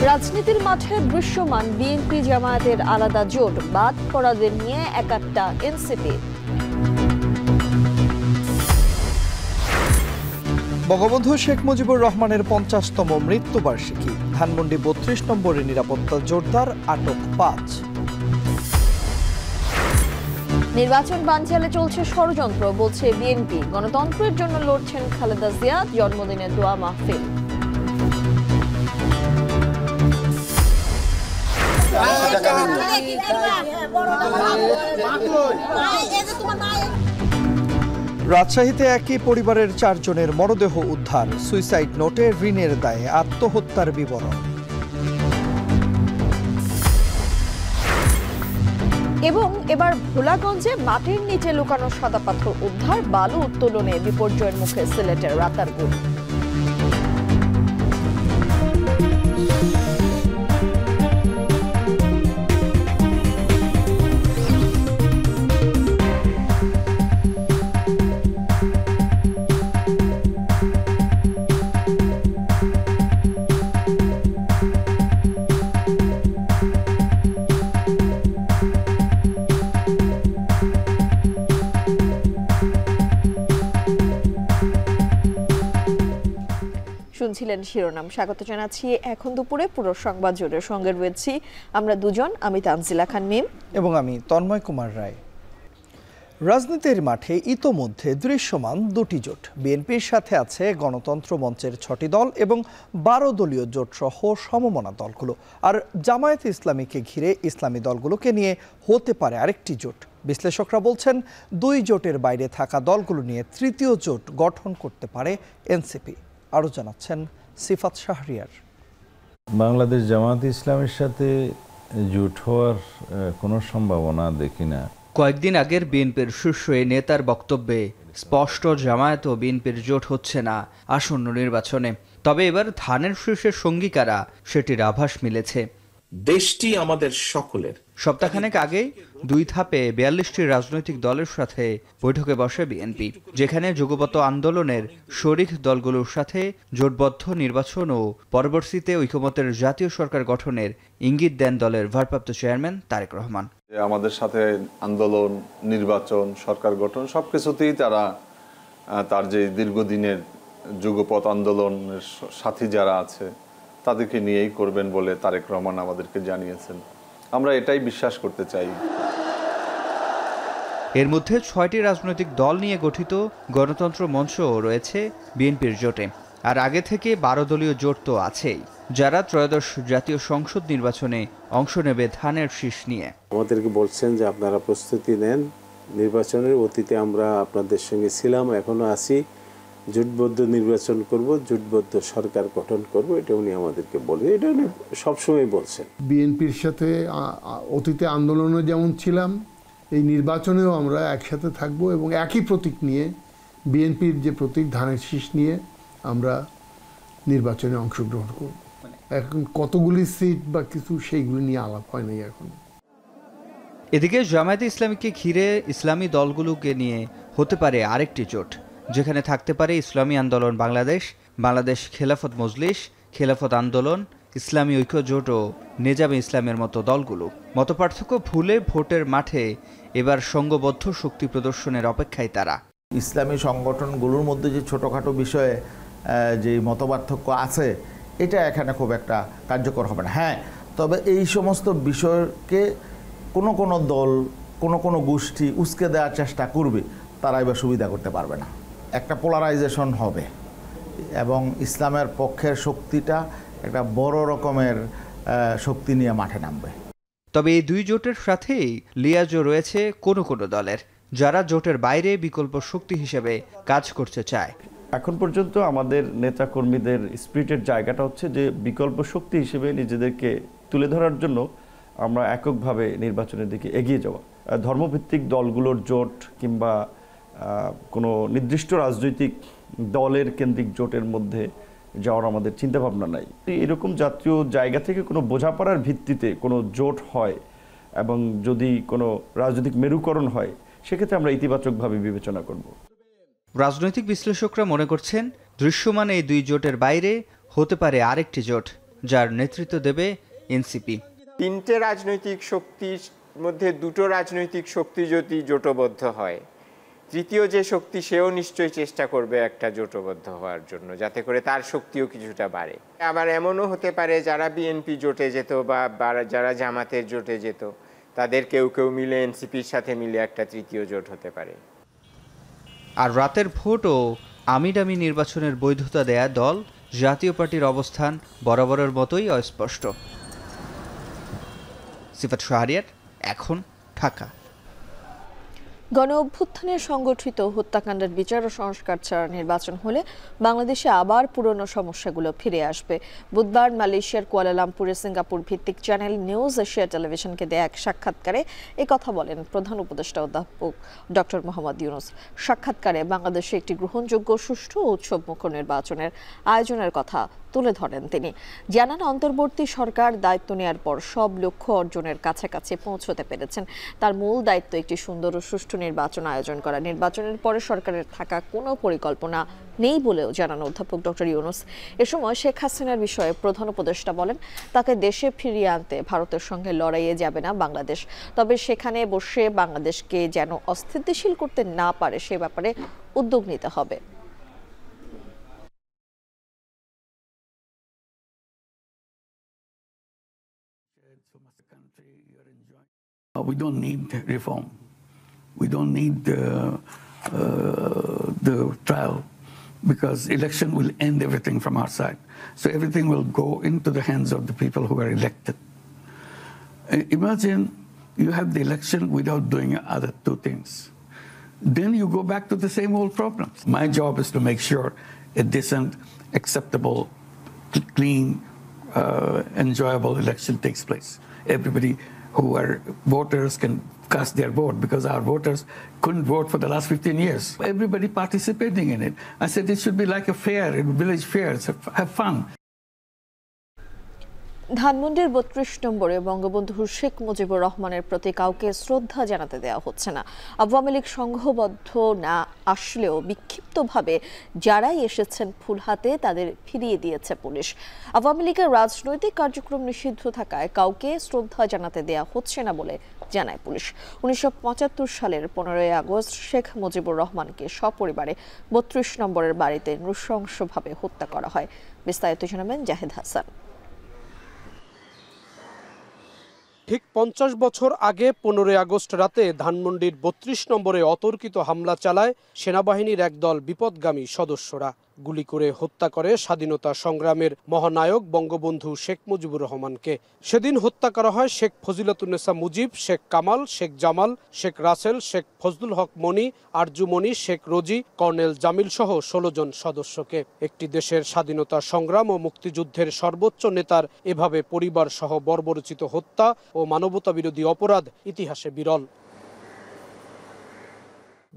রাজনীতির মাঠে দৃশ্যমান বিএনপি জামায়াতের আলাদা জোট, বাদ পড়াদের নিয়ে একাত্তা এনসিপি। বঙ্গবন্ধু শেখ মুজিবুর রহমানের 50তম মৃত্যুবার্ষিকী, ধানমন্ডি 32 নম্বরে নিরাপত্তা জোরদার, আটক 5। নির্বাচন বানচালে চলছে ষড়যন্ত্র, বলছে বিএনপি। গণতন্ত্রের জন্য লড়ছেন খালেদা জিয়া, জন্মদিনে দোয়া মাহফিল। রাজশাহীতে একই পরিবারের 4 জনের মরদেহ উদ্ধার, সুইসাইড নোটে ঋণের দায়ে আত্মহত্যার বিবরণ। এবং এবার ভোলাগঞ্জে মাটির নিচে লুকানো সাদা পাথর উদ্ধার, বালু উত্তোলনে বিপর্যয়ের মুখে সিলেটের রাতারগুল। শুনছিলেন শিরোনাম। স্বাগত জানাচ্ছি এখন দুপুরে পুরো সংবাদ জোটের সঙ্গে রয়েছি আমরা দুজন, আমি তানজিলা খান মিম এবং আমি তন্ময় কুমার রায়। রাজনীতির মাঠে ইতোমধ্যে দৃশ্যমান 2টি জোট। বিএনপির সাথে আছে গণতন্ত্র মঞ্চের 6টি দল এবং 12 দলীয় জোট সহ সমমনা দলগুলো। আর জামায়াতে ইসলামীকে ঘিরে ইসলামী দলগুলোকে নিয়ে হতে পারে আরেকটি জোট। বিশ্লেষকরা বলছেন 2 জোটের বাইরে থাকা দলগুলো নিয়ে তৃতীয় জোট গঠন করতে পারে এনসিপি। আরও জানাচ্ছেন সিফাত শাহরিয়ার। বাংলাদেশ জামায়াতে ইসলামের সাথে জোট হওয়ার কোনো সম্ভাবনা দেখি না। কয়েকদিন আগের বিএনপির শীর্ষ এই নেতার বক্তব্যে স্পষ্ট জামায়াত ও বিএনপির জোট হচ্ছে না আসন্ন নির্বাচনে। তবে এবার ধানের শীর্ষের সঙ্গী কারা সেটির আভাস মিলেছে। দেশটি আমাদের সকলের। সপ্তাহখানেক আগে 2 ধাপে 42টি রাজনৈতিক দলের সাথে বৈঠকে বসে বিএনপি, যেখানে যুগপৎ আন্দোলনের শরিক দলগুলোর সাথে জোটবদ্ধ নির্বাচন ও পরবর্তীতে ঐকমত্যের জাতীয় সরকার গঠনের ইঙ্গিত দেন দলের ভারপ্রাপ্ত চেয়ারম্যান তারেক রহমান। আমাদের সাথে আন্দোলন, নির্বাচন, সরকার গঠন সবকিছুতেই তারা তার যে দীর্ঘদিনের যুগপৎ আন্দোলনের সাথী যারা আছে তাদেরকে নিয়েই করবেন বলে তারেক রহমান আমাদেরকে জানিয়েছেন। আমরা এটাই বিশ্বাস করতে চাই। এর মধ্যে 6টি রাজনৈতিক দল নিয়ে গঠিত গণতন্ত্র মঞ্চ রয়েছে বিএনপির জোটে। আর আগে থেকে 12 দলীয় জোট তো আছেই, যারা ত্রয়োদশ জাতীয় সংসদ নির্বাচনে অংশ নেবে ধানের শীষ নিয়ে। আমাদেরকে বলছেন যে আপনারা প্রস্তুতি নেন, নির্বাচনের অতীতে আমরা আপনাদের সঙ্গে ছিলাম, এখনো আছি, জোটবদ্ধ নির্বাচন করব, জোটবদ্ধ সরকার গঠন করব, এটা উনি আমাদেরকে বলে, এটা উনি সবসময় বলছেন। বিএনপির সাথে অতীতে আন্দোলনে যেমন ছিলাম, এই নির্বাচনেও আমরা একসাথে থাকব এবং একই প্রতীক নিয়ে, বিএনপির যে প্রতীক ধানের শীষ নিয়ে আমরা নির্বাচনে অংশগ্রহণ করব। এখন কতগুলি সিট বা কিছু সেইগুলি নিয়ে আলাপ হয় নাই এখন। এদিকে জামায়াতে ইসলামীকে ঘিরে ইসলামী দলগুলোকে নিয়ে হতে পারে আরেকটি জোট, যেখানে থাকতে পারে ইসলামী আন্দোলন বাংলাদেশ, বাংলাদেশ খেলাফত মজলিস, খেলাফত আন্দোলন, ইসলামী ঐক্য জোট ও নেজামে ইসলামের মতো দলগুলো। মতপার্থক্য ভুলে ভোটের মাঠে এবার সংঘবদ্ধ শক্তি প্রদর্শনের অপেক্ষায় তারা। ইসলামী সংগঠনগুলোর মধ্যে যে ছোটোখাটো বিষয়ে যে মতপার্থক্য আছে, এটা এখানে খুব একটা কার্যকর হবে না। হ্যাঁ, তবে এই সমস্ত বিষয়কে কোনো দল, কোনো গোষ্ঠী উস্কে দেওয়ার চেষ্টা করবে, তারা এবার সুবিধা করতে পারবে না। একটা পোলারাইজেশন হবে এবং ইসলামের পক্ষের শক্তিটা একটা বড় রকমের শক্তি নিয়ে মাঠে নামবে। তবে এই 2 জোটের সাথেই লিয়াজও রয়েছে কোনো দলের, যারা জোটের বাইরে বিকল্প শক্তি হিসেবে কাজ করতে চায়। এখন পর্যন্ত আমাদের নেতাকর্মীদের স্পিরিটের জায়গাটা হচ্ছে যে বিকল্প শক্তি হিসেবে নিজেদেরকে তুলে ধরার জন্য আমরা এককভাবে নির্বাচনের দিকে এগিয়ে যাওয়া। ধর্মভিত্তিক দলগুলোর জোট কিংবা কোনো নির্দিষ্ট রাজনৈতিক দলের কেন্দ্রিক জোটের মধ্যে যাওয়ার আমাদের চিন্তাভাবনা নাই। এরকম জাতীয় জায়গা থেকে কোনো বোঝাপড়ার ভিত্তিতে কোনো জোট হয় এবং যদি কোনো রাজনৈতিক মেরুকরণ হয়, সেক্ষেত্রে আমরা ইতিবাচকভাবে বিবেচনা করব। রাজনৈতিক বিশ্লেষকরা মনে করছেন দৃশ্যমান এই 2 জোটের বাইরে হতে পারে আরেকটি জোট, যার নেতৃত্ব দেবে এনসিপি। তিনটে রাজনৈতিক শক্তির মধ্যে দুটো রাজনৈতিক শক্তি যদি জোটবদ্ধ হয়, তৃতীয় যে শক্তি সেও নিশ্চয়ই চেষ্টা করবে একটা জোটবদ্ধ হওয়ার জন্য, যাতে করে তার শক্তিও কিছুটা বাড়ে। আবার এমনও হতে পারে যারা বিএনপি জোটে যেত বা যারা জামাতের জোটে যেত, তাদের কেউ কেউ মিলে এনসিপির সাথে মিলে একটা তৃতীয় জোট হতে পারে। আর রাতের ভোট ও আমিডামি নির্বাচনের বৈধতা দেয়া দল জাতীয় পার্টির অবস্থান বরাবরের মতোই অস্পষ্ট। সিফাত শাহরিয়ার, এখন, ঢাকা। গণ অভ্যুত্থানে সংগঠিত হত্যাকাণ্ডের বিচার ও সংস্কার ছাড়া নির্বাচন হলে বাংলাদেশে আবার পুরনো সমস্যাগুলো ফিরে আসবে। বুধবার মালয়েশিয়ার কুয়ালালামপুরে সিঙ্গাপুর ভিত্তিক চ্যানেল নিউজ এশিয়া টেলিভিশনকে দেয়া এক সাক্ষাৎকারে কথা বলেন প্রধান উপদেষ্টা অধ্যাপক ডক্টর মোহাম্মদ ইউনূস। সাক্ষাৎকারে বাংলাদেশে একটি গ্রহণযোগ্য, সুষ্ঠু ও উৎসবমুখর নির্বাচনের আয়োজনের কথা তুলে ধরেন তিনি। জানান, অন্তর্বর্তী সরকার দায়িত্ব নেওয়ার পর সব লক্ষ্য অর্জনের কাছাকাছি পৌঁছতে পেরেছেন। তার মূল দায়িত্ব একটি সুন্দর ও সুষ্ঠু নির্বাচন আয়োজন করা। নির্বাচনের পরে সরকারের থাকা কোনো পরিকল্পনা নেই বলেও জানান অধ্যাপক ডক্টর ইউনূস। এ সময় শেখ হাসিনার বিষয়ে প্রধান উপদেষ্টা বলেন, তাকে দেশে ফিরিয়ে আনতে ভারতের সঙ্গে লড়াইয়ে যাবে না বাংলাদেশ, তবে সেখানে বসে বাংলাদেশকে যেন অস্থিতিশীল করতে না পারে সে ব্যাপারে উদ্যোগ নিতে হবে। We don't need reform. We don't need the trial, because election will end everything from our side. So everything will go into the hands of the people who are elected. Imagine you have the election without doing other two things. Then you go back to the same old problems. My job is to make sure a decent, acceptable, clean, enjoyable election takes place. Everybody who are voters can cast their vote, because our voters couldn't vote for the last 15 years. Everybody participating in it. I said it should be like a fair, a village fair. Have fun. ধানমন্ডির ৩২ নম্বরে বঙ্গবন্ধু শেখ মুজিবুর রহমানের প্রতি কাউকে শ্রদ্ধা জানাতে দেওয়া হচ্ছে না। আওয়ামী লীগ সংঘবদ্ধ না আসলেও বিক্ষিপ্তভাবে যারাই এসেছেন ফুল হাতে তাদের ফিরিয়ে দিয়েছে পুলিশ। আওয়ামী লীগের রাজনৈতিক কার্যক্রম নিষিদ্ধ থাকায় কাউকে শ্রদ্ধা জানাতে দেওয়া হচ্ছে না বলে জানায় পুলিশ। ১৯৭৫ সালের ১৫ই আগস্ট শেখ মুজিবুর রহমানকে সপরিবারে ৩২ নম্বরের বাড়িতে নৃশংসভাবে হত্যা করা হয়। বিস্তারিত জানাবেন জাহেদ হাসান। ঠিক ৫০ বছর আগে ১৫ই আগস্ট রাতে ধানমন্ডির ৩২ নম্বরে অতর্কিত হামলা চালায় সেনাবাহিনীর একদল বিপদগামী সদস্যরা। গুলি করে হত্যা করে স্বাধীনতা সংগ্রামের মহানায়ক বঙ্গবন্ধু শেখ মুজিবুর রহমানকে। সেদিন হত্যা করা হয় শেখ ফজিলাতুন্নেসা মুজিব, শেখ কামাল, শেখ জামাল, শেখ রাসেল, শেখ ফজলুল হক মনি, আরজু মনি, শেখ রোজি, কর্নেল জামিল সহ ১৬ জন সদস্যকে। একটি দেশের স্বাধীনতা সংগ্রাম ও মুক্তিযুদ্ধের সর্বোচ্চ নেতার এভাবে পরিবার সহ বর্বরচিত হত্যা ও মানবতা বিরোধী অপরাধ ইতিহাসে বিরল।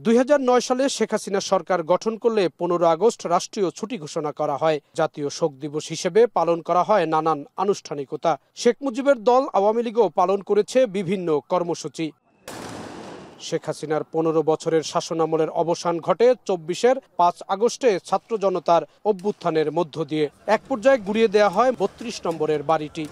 ২০০৯ সালে শেখ হাসিনা সরকার গঠন করলে ১৫ আগস্ট রাষ্ট্রীয় ছুটি ঘোষণা করা হয়। জাতীয় শোক দিবস হিসেবে পালন করা হয় নানান আনুষ্ঠানিকতা। শেখ মুজিবের দল আওয়ামী লীগও পালন করেছে বিভিন্ন কর্মসূচি। শেখ হাসিনার ১৫ বছরের শাসনামলের অবসান ঘটে ২৪-এর ৫ আগস্টে ছাত্র জনতার অভ্যুত্থানের মধ্য দিয়ে। এক পর্যায়ে গুড়িয়ে দেওয়া হয় ৩২ নম্বরের বাড়িটি।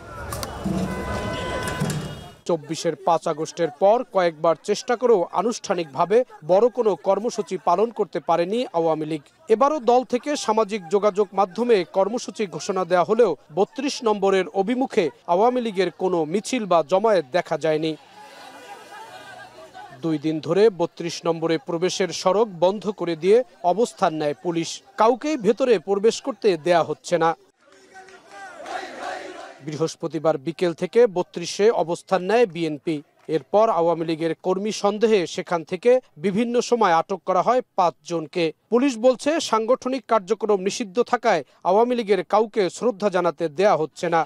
২৪-এর ৫ আগস্টের পর কয়েকবার চেষ্টা করেও আনুষ্ঠানিকভাবে বড় কোনো কর্মসূচি পালন করতে পারেনি আওয়ামী লীগ। এবারও দল থেকে সামাজিক যোগাযোগ মাধ্যমে কর্মসূচি ঘোষণা দেওয়া হলেও ৩২ নম্বরের অভিমুখে আওয়ামী লীগের কোনো মিছিল বা জমায়েত দেখা যায়নি। ২ দিন ধরে ৩২ নম্বরে প্রবেশের সড়ক বন্ধ করে দিয়ে অবস্থান নেয় পুলিশ। কাউকেই ভেতরে প্রবেশ করতে দেয়া হচ্ছে না। বৃহস্পতিবার বিকেল থেকে ৩২-এ অবস্থান নেয় বিএনপি। এরপর আওয়ামী লীগের কর্মী সন্দেহে সেখান থেকে বিভিন্ন সময় আটক করা হয় ৫ জনকে। পুলিশ বলছে সাংগঠনিক কার্যক্রম নিষিদ্ধ থাকায় আওয়ামী লীগের কাউকে শ্রদ্ধা জানাতে দেয়া হচ্ছে না।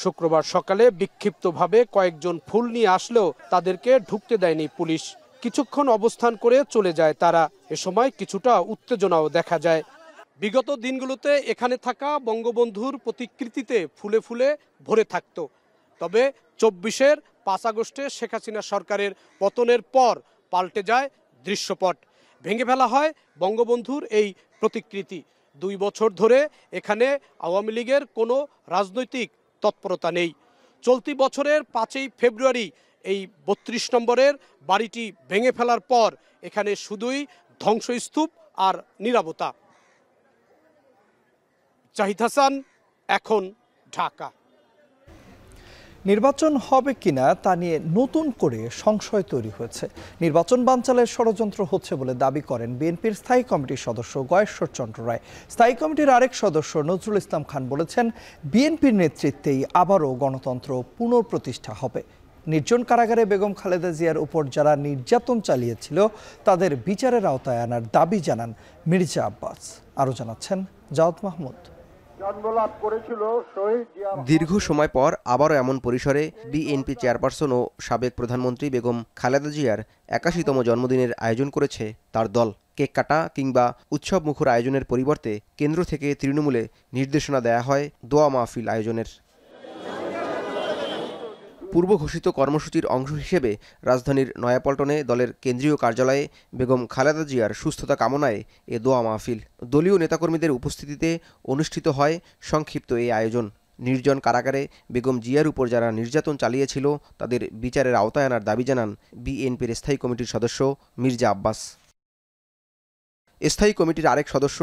শুক্রবার সকালে বিক্ষিপ্তভাবে কয়েকজন ফুল নিয়ে আসলেও তাদেরকে ঢুকতে দেয়নি পুলিশ। কিছুক্ষণ অবস্থান করে চলে যায় তারা। এ সময় কিছুটা উত্তেজনাও দেখা যায়। বিগত দিনগুলোতে এখানে থাকা বঙ্গবন্ধুর প্রতিকৃতিতে ফুলে ফুলে ভরে থাকত। তবে ২৪-এর ৫ আগস্টে শেখ হাসিনা সরকারের পতনের পর পাল্টে যায় দৃশ্যপট। ভেঙে ফেলা হয় বঙ্গবন্ধুর এই প্রতিকৃতি। 2 বছর ধরে এখানে আওয়ামী লীগের কোনো রাজনৈতিক তৎপরতা নেই। চলতি বছরের 5ই ফেব্রুয়ারি এই 32 নম্বরের বাড়িটি ভেঙে ফেলার পর এখানে শুধুই ধ্বংসস্তূপ আর নীরবতা। জাহিদ হাসান, এখন, ঢাকা। নির্বাচন হবে কিনা তা নিয়ে নতুন করে সংশয় তৈরি হয়েছে। নির্বাচন বানচালের ষড়যন্ত্র হচ্ছে বলে দাবি করেন বিএনপির স্থায়ী কমিটির সদস্য গয়েশ্বর চন্দ্র রায়। স্থায়ী কমিটির আরেক সদস্য নজরুল ইসলাম খান বলেছেন, বিএনপির নেতৃত্বেই আবারও গণতন্ত্র পুনঃপ্রতিষ্ঠা হবে। নির্জন কারাগারে বেগম খালেদা জিয়ার উপর যারা নির্যাতন চালিয়েছিল তাদের বিচারের আওতায় আনার দাবি জানান মির্জা আব্বাস। আরও জানাচ্ছেন জাওদ মাহমুদ। দীর্ঘ সময় পর আবারও এমন পরিসরে বিএনপি চেয়ারপারসন ও সাবেক প্রধানমন্ত্রী বেগম খালেদা জিয়ার 81তম জন্মদিনের আয়োজন করেছে তার দল। কেক কাটা কিংবা উৎসব মুখর আয়োজনের পরিবর্তে কেন্দ্র থেকে তৃণমূলে নির্দেশনা দেয়া হয় দোয়া মাহফিল আয়োজনের। পূর্ব ঘোষিত কর্মসূচির অংশ হিসেবে রাজধানীর নয়াপল্টনে দলের কেন্দ্রীয় কার্যালয়ে বেগম খালেদা জিয়ার সুস্থতা কামনায় এ দোয়া মাহফিল। দলীয় নেতাকর্মীদের উপস্থিতিতে অনুষ্ঠিত হয় সংক্ষিপ্ত এই আয়োজন। নির্জন কারাগারে বেগম জিয়ার উপর যারা নির্যাতন চালিয়েছিল তাদের বিচারের আওতায় আনার দাবি জানান বিএনপির স্থায়ী কমিটির সদস্য মির্জা আব্বাস। স্থায়ী কমিটির আরেক সদস্য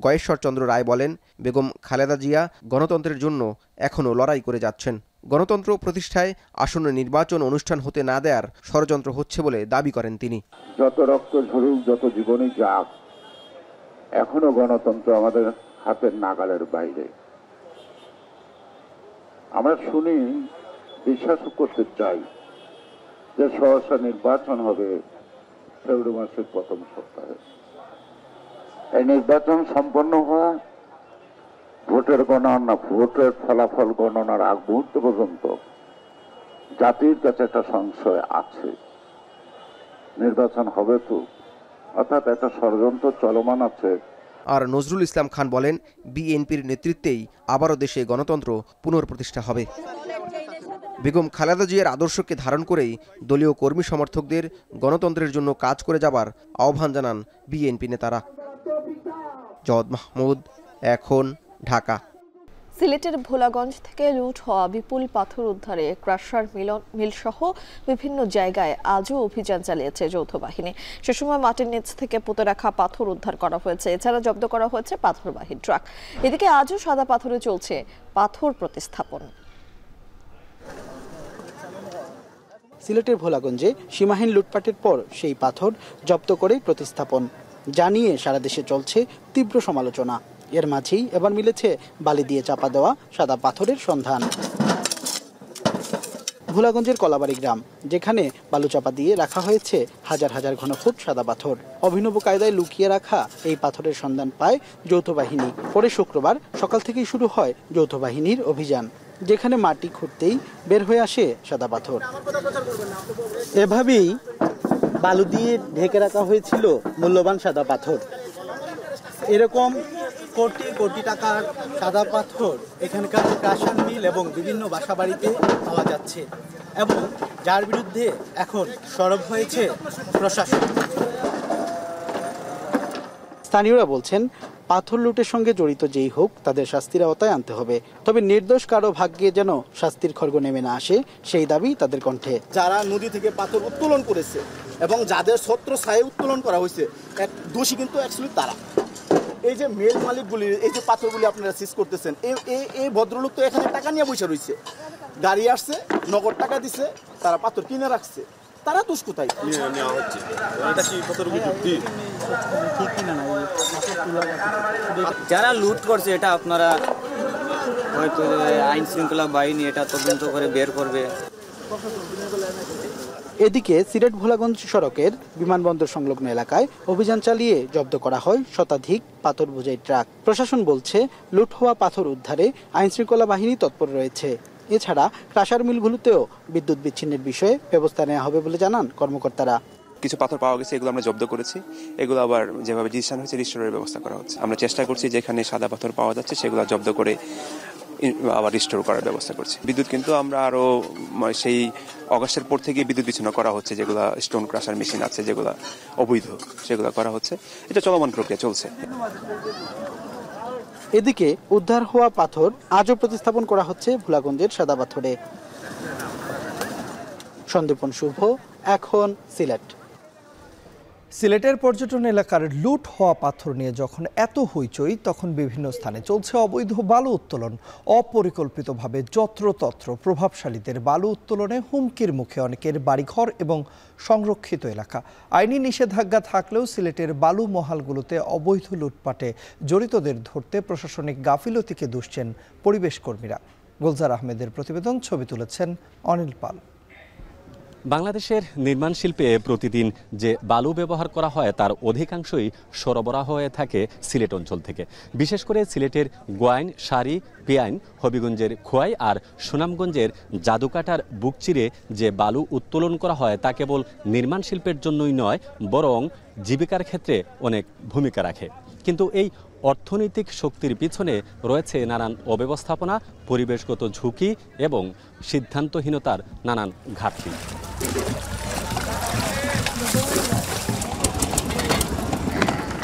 গয়েশ্বর চন্দ্র রায় বলেন, বেগম খালেদা জিয়া গণতন্ত্রের জন্য এখনও লড়াই করে যাচ্ছেন। গণতন্ত্র প্রতিষ্ঠায় আসন্ন নির্বাচন অনুষ্ঠান হতে না দেওয়ার ষড়যন্ত্র হচ্ছে বলে দাবি করেন তিনি। যত রক্ত ঝরুক, যত জীবনই যাক, এখনো গণতন্ত্র আমাদের হাতের নাগালের বাইরে। আমরা শুনি, বিশ্বাস করতে চাই যে সহসা নির্বাচন হবে ফেব্রুয়ারি মাসের প্রথম সপ্তাহে। এই নির্বাচন সম্পন্ন হওয়া, ভোটের গণনা, ভোটের ফলাফল গণনার আগ মুহূর্ত পর্যন্ত জাতির কাছে একটা সংশয় আছে, নির্বাচন হবে তো, অর্থাৎ একটা ষড়যন্ত্র চলমান আছে। আর নজরুল ইসলাম খান বলেন, বিএনপির নেতৃত্বেই আবারও দেশে গণতন্ত্র পুনঃপ্রতিষ্ঠা হবে। বেগম খালেদা জিয়ার আদর্শকে ধারণ করেই দলীয় কর্মী সমর্থকদের গণতন্ত্রের জন্য কাজ করে যাবার আহ্বান জানান বিএনপি নেতারা। জাওদ মাহমুদ, এখন, ঢাকা। সিলেটের ভোলাগঞ্জ থেকে লুট হওয়া বিপুল পাথর উদ্ধারে ক্রাশার মিলসহ বিভিন্ন জায়গায় আজও অভিযান চালিয়েছে যৌথ বাহিনী। সে সময় মাটির নিচ থেকে পুঁতে রাখা পাথর উদ্ধার করা হয়েছে। এছাড়া জব্দ করা হয়েছে পাথরবাহী ট্রাক। এদিকে আজও সাদা পাথরে চলছে পাথর প্রতিস্থাপন। সিলেটের ভোলাগঞ্জে সীমাহীন লুটপাটের পর সেই পাথর জব্দ করে প্রতিস্থাপন জানিয়ে সারা দেশে চলছে তীব্র সমালোচনা। এর মাঝেই এবার মিলেছে বালি দিয়ে চাপা দেওয়া সাদা পাথরের সন্ধান। ভোলাগঞ্জের কলাবাড়ি গ্রাম, যেখানে বালুচাপা দিয়ে রাখা হয়েছে হাজার হাজার ঘনফুট সাদা পাথর। অভিনব কায়দায় লুকিয়ে রাখা এই পাথরের সন্ধান পায় যৌথ বাহিনী। পরে শুক্রবার সকাল থেকেই শুরু হয় যৌথ বাহিনীর অভিযান, যেখানে মাটি খুঁড়তেই বের হয়ে আসে সাদা পাথর। এভাবেই বালু দিয়ে ঢেকে রাখা হয়েছিল মূল্যবান সাদা পাথর। এরকম কোটি কোটি টাকার সাদা পাথর এখানকার ক্রাশার মিল এবং বিভিন্ন বাসাবাড়িতে পাওয়া যাচ্ছে, এবং যার বিরুদ্ধে এখন সরব হয়েছে প্রশাসন। স্থানীয়রা বলছেন, পাথর লুটের সঙ্গে জড়িত যেই হোক তাদের শাস্তির আওতায় আনতে হবে। তবে নির্দোষ কারো ভাগ্যে যেন শাস্তির খড়গ নেমে না আসে, সেই দাবি তাদের কণ্ঠে। যারা নদী থেকে পাথর উত্তোলন করেছে এবং যাদের ছত্র ছায়ে উত্তোলন করা হয়েছে, দোষী কিন্তু অ্যাকচুয়ালি তারা। এই যে মেল মালিকগুলি, এই যে পাথরগুলি আপনারা সিজ করতেছেন, এই ভদ্রলোক তো এখানে টাকা নিয়ে বসে রয়েছে, গাড়ি আসছে, নগদ টাকা দিছে, তারা পাথর কিনে রাখছে, তারা দোষ কোথায় নেওয়া হচ্ছে? এটা কি কতটুকু যুক্তি? যারা লুট করছে এটা আপনারা হয়তো আইন শৃঙ্খলা বাহিনী এটা তদন্ত করে বের করবে। এদিকে সিলেট ভোলাগঞ্জ সড়কের বিমানবন্দর সংলগ্ন এলাকায় অভিযান চালিয়ে জব্দ করা হয় শতাধিক পাথর বোঝাই ট্রাক। প্রশাসন বলছে, লুট হওয়া পাথর উদ্ধারে আইন শৃঙ্খলা বাহিনী তৎপর রয়েছে। এছাড়া ক্রাশার মিলগুলোতেও বিদ্যুৎ বিচ্ছিন্নের বিষয়ে ব্যবস্থা নেওয়া হবে বলে জানান কর্মকর্তারা। কিছু পাথর পাওয়া গেছে, এগুলো আমরা জব্দ করেছি। এগুলো আবার যেভাবে রেজিস্ট্রেশন হয়েছে রেজিস্টোরের ব্যবস্থা করা হচ্ছে। আমরা চেষ্টা করছি যেখানে সাদা পাথর পাওয়া যাচ্ছে সেগুলো জব্দ করে আবার রিস্টোর করার ব্যবস্থা করছি। বিদ্যুৎ কিন্তু আমরা আরো সেই অগাস্টের পর থেকে বিদ্যুৎ বিচ্ছিন্ন করা হচ্ছে, যেগুলো স্টোন ক্রাশার মেশিন আছে যেগুলো অবৈধ, সেগুলো করা হচ্ছে। এটা চলমান প্রক্রিয়া চলছে। এদিকে উদ্ধার হওয়া পাথর আজও প্রতিস্থাপন করা হচ্ছে ভোলাগঞ্জের সাদা পাথরে। সন্দীপন শুভ, এখন সিলেট। সিলেটের পর্যটন এলাকার লুট হওয়া পাথর নিয়ে যখন এত হইচই, তখন বিভিন্ন স্থানে চলছে অবৈধ বালু উত্তোলন। অপরিকল্পিতভাবে যত্রতত্র প্রভাবশালীদের বালু উত্তোলনে হুমকির মুখে অনেকের বাড়িঘর এবং সংরক্ষিত এলাকা। আইনি নিষেধাজ্ঞা থাকলেও সিলেটের বালু মহালগুলোতে অবৈধ লুটপাটে জড়িতদের ধরতে প্রশাসনিক গাফিলতিকে দুষছেন পরিবেশ কর্মীরা। গুলজার আহমেদের প্রতিবেদন, ছবি তুলেছেন অনিল পাল। বাংলাদেশের নির্মাণ শিল্পে প্রতিদিন যে বালু ব্যবহার করা হয় তার অধিকাংশই সরবরাহ হয়ে থাকে সিলেট অঞ্চল থেকে। বিশেষ করে সিলেটের গোয়াইন, সারি, পিয়াইন, হবিগঞ্জের খোয়াই আর সুনামগঞ্জের জাদুকাটার বুক চিরে যে বালু উত্তোলন করা হয় তা কেবল নির্মাণ শিল্পের জন্যই নয়, বরং জীবিকার ক্ষেত্রে অনেক ভূমিকা রাখে। কিন্তু এই অর্থনৈতিক শক্তির পিছনে রয়েছে নানান অব্যবস্থাপনা, পরিবেশগত ঝুঁকি এবং সিদ্ধান্তহীনতার নানান ঘাটতি।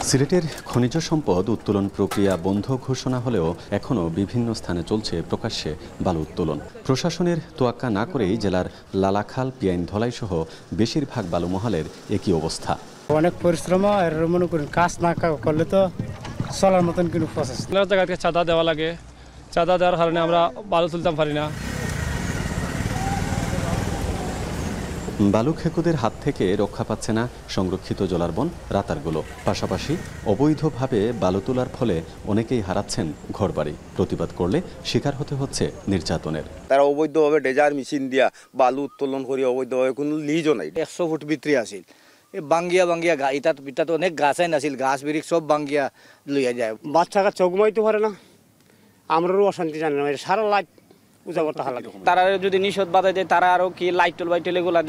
সিলেটের খনিজ সম্পদ উত্তোলন প্রক্রিয়া বন্ধ ঘোষণা হলেও এখনও বিভিন্ন স্থানে চলছে প্রকাশ্যে বালু উত্তোলন। প্রশাসনের তোয়াক্কা না করেই জেলার লালাখাল, পিয়াইন, ধলাই সহ বেশিরভাগ বালু মহলের একই অবস্থা। অনেক পরিশ্রম আর মনে করেন কাজ না করলে তো চলার মতন কিন্তু প্রসেস। জায়গা থেকে চাঁদা দেওয়া লাগে, চাঁদা দেওয়ার কারণে আমরা বালু তুলতে পারি না। বালু খেকুদের হাত থেকে রক্ষা পাচ্ছে না সংরক্ষিত জলারবন, রাতারগুলো। পাশাপাশি অবৈধভাবে বালু তোলার ফলে অনেকেই হারাচ্ছেন ঘরবাড়ি। প্রতিবাদ করলে শিকার হতে হচ্ছে নির্যাতনের। তারা অবৈধভাবে ডেজার মেশিন দিয়া বালু উত্তোলন করে অবৈধভাবে কোনো লিজও নাই। 100 ফুট ভিতরে আছিল বাঙ্গিয়া ইটাত অনেক গাছাই নাছিল, গাছ বিরিক সব বাঙ্গিয়া লইয়া যায়। বাচ্চারা চোখ মাইতে পারে না, আমরাও অশান্তি জানি না, সারা লাইট পূজা করতে হয়। তারা যদি নিষেধ বাধা দেয়, তারা আরো কি লাইটল বাইটল এগুলা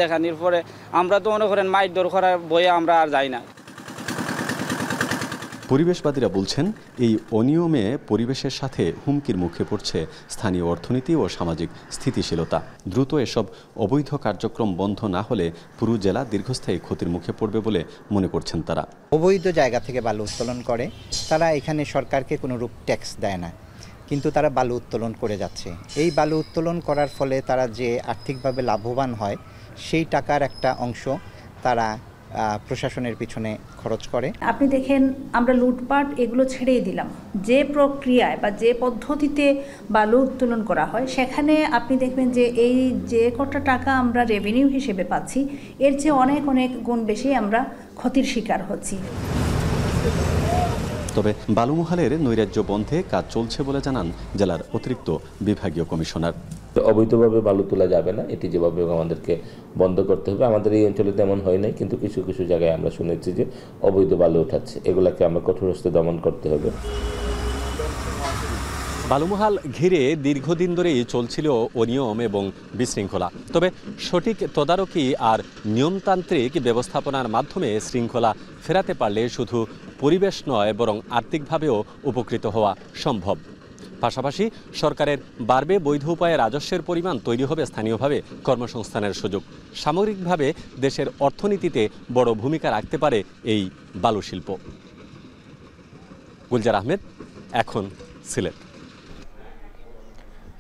দেখানির পরে আমরা তো মনে করেন মাইট দর করার বয়ে আমরা আর যাই না। পরিবেশবাদীরা বলছেন এই অনিয়মে পরিবেশের সাথে হুমকির মুখে পড়ছে স্থানীয় অর্থনীতি ও সামাজিক স্থিতিশীলতা। দ্রুত এসব অবৈধ কার্যক্রম বন্ধ না হলে পুরো জেলা দীর্ঘস্থায়ী ক্ষতির মুখে পড়বে বলে মনে করছেন তারা। অবৈধ জায়গা থেকে বালু উত্তোলন করে, তারা এখানে সরকারকে কোনো রূপ ট্যাক্স দেয় না, কিন্তু তারা বালু উত্তোলন করে যাচ্ছে। এই বালু উত্তোলন করার ফলে তারা যে আর্থিকভাবে লাভবান হয়, সেই টাকার একটা অংশ তারা প্রশাসনের পিছনে খরচ করে। আপনি দেখেন, আমরা লুটপাট এগুলো ছেড়েই দিলাম। যে প্রক্রিয়ায় বা যে পদ্ধতিতে বালু উত্তোলন করা হয়, সেখানে আপনি দেখবেন যে এই যে কটা টাকা আমরা রেভিনিউ হিসেবে পাচ্ছি, এর চেয়ে অনেক অনেক গুণ বেশি আমরা ক্ষতির শিকার হচ্ছি। তবে বালুমহালের নৈরাজ্য বন্ধে কাজ চলছে বলে জানান জেলার অতিরিক্ত বিভাগীয় কমিশনার। অবৈধভাবে বালু তোলা যাবে না, এটি যেভাবে আমাদেরকে বন্ধ করতে হবে। আমাদের এই অঞ্চলে তেমন হয় নাই, কিন্তু কিছু কিছু জায়গায় আমরা শুনেছি যে অবৈধ বালু উঠাচ্ছে, এগুলাকে আমরা কঠোর হস্তে দমন করতে হবে। বালুমহাল ঘিরে দীর্ঘদিন ধরেই চলছিল অনিয়ম এবং বিশৃঙ্খলা। তবে সঠিক তদারকি আর নিয়মতান্ত্রিক ব্যবস্থাপনার মাধ্যমে শৃঙ্খলা ফেরাতে পারলে শুধু পরিবেশ নয়, বরং আর্থিকভাবেও উপকৃত হওয়া সম্ভব। পাশাপাশি সরকারের বাড়বে বৈধ উপায়ে রাজস্বের পরিমাণ, তৈরি হবে স্থানীয়ভাবে কর্মসংস্থানের সুযোগ। সামগ্রিকভাবে দেশের অর্থনীতিতে বড় ভূমিকা রাখতে পারে এই বালু শিল্প। গুলজার আহমেদ, এখন সিলেট।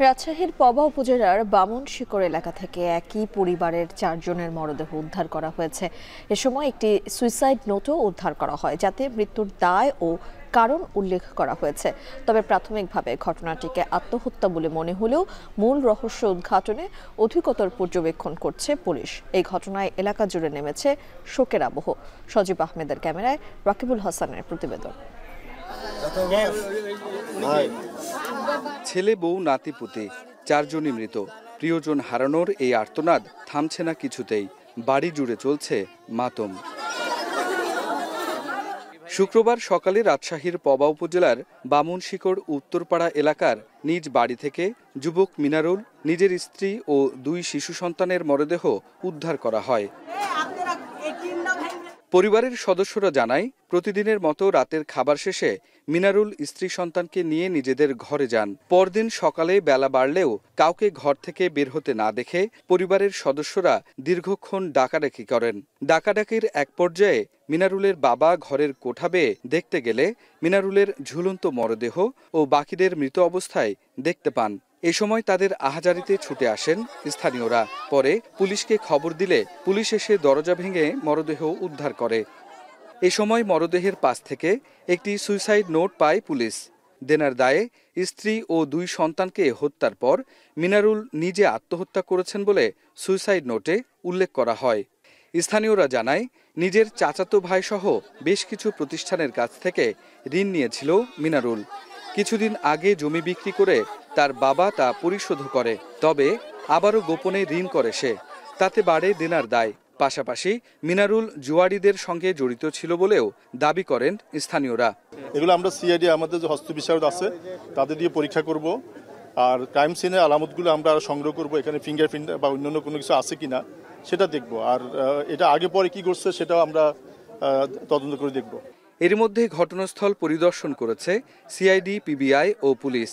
রাজশাহীর পবা উপজেলার বামনশিকর এলাকা থেকে একই পরিবারের 4 জনের মরদেহ উদ্ধার করা হয়েছে। এ সময় একটি সুইসাইড নোটও উদ্ধার করা হয়, যাতে মৃত্যুর দায় ও কারণ উল্লেখ করা হয়েছে। তবে প্রাথমিকভাবে ঘটনাটিকে আত্মহত্যা বলে মনে হলেও মূল রহস্য উদ্ঘাটনে অধিকতর পর্যবেক্ষণ করছে পুলিশ। এই ঘটনায় এলাকা জুড়ে নেমেছে শোকের আবহ। সজীব আহমেদের ক্যামেরায় রাকিবুল হাসানের প্রতিবেদন। ছেলে, বউ, নাতিপুতি 4 জনই মৃত। প্রিয়জন হারানোর এই আর্তনাদ থামছে না কিছুতেই। বাড়ি জুড়ে চলছে মাতম। শুক্রবার সকালে রাজশাহীর পবা উপজেলার বামনশিকর উত্তরপাড়া এলাকার নিজ বাড়ি থেকে যুবক মিনারুল, নিজের স্ত্রী ও 2 শিশু সন্তানের মরদেহ উদ্ধার করা হয়। পরিবারের সদস্যরা জানায়, প্রতিদিনের মতো রাতের খাবার শেষে মিনারুল স্ত্রী সন্তানকে নিয়ে নিজেদের ঘরে যান। পরদিন সকালে বেলা বাড়লেও কাউকে ঘর থেকে বের হতে না দেখে পরিবারের সদস্যরা দীর্ঘক্ষণ ডাকাডাকি করেন। ডাকাডাকির এক পর্যায়ে মিনারুলের বাবা ঘরের কোঠা বেয়ে দেখতে গেলে মিনারুলের ঝুলন্ত মরদেহ ও বাকিদের মৃত অবস্থায় দেখতে পান। এ সময় তাদের আহাজারিতে ছুটে আসেন স্থানীয়রা। পরে পুলিশকে খবর দিলে পুলিশ এসে দরজা ভেঙে মরদেহ উদ্ধার করে। এ সময় মরদেহের পাশ থেকে একটি সুইসাইড নোট পায় পুলিশ। দেনার দায়ে স্ত্রী ও 2 সন্তানকে হত্যার পর মিনারুল নিজে আত্মহত্যা করেছেন বলে সুইসাইড নোটে উল্লেখ করা হয়। স্থানীয়রা জানায়, নিজের চাচাতো ভাইসহ বেশ কিছু প্রতিষ্ঠানের কাছ থেকে ঋণ নিয়েছিল মিনারুল। কিছুদিন আগে জমি বিক্রি করে তার বাবা তা পরিশোধ করে, তবে আবারও গোপনে ঋণ করে সে। তাতে বাড়ে দেনার দায়। পাশাপাশি মিনারুল জুয়াড়িদের সঙ্গে জড়িত ছিল বলেও দাবি করেন স্থানীয়রা। এগুলো আমরা সিআইডি আমাদের যে হস্ত বিচারক আছে তাদের দিয়ে পরীক্ষা করব, আর ক্রাইম সিনের আলামতগুলো আমরা সংগ্রহ করব, এখানে ফিঙ্গারপ্রিন্ট বা অন্যান্য কোনো কিছু আছে কিনা সেটা দেখব, আর এটা আগে পরে কি করছে সেটাও আমরা তদন্ত করে দেখব। এর মধ্যে ঘটনাস্থল পরিদর্শন করেছে সিআইডি, পিবিআই ও police.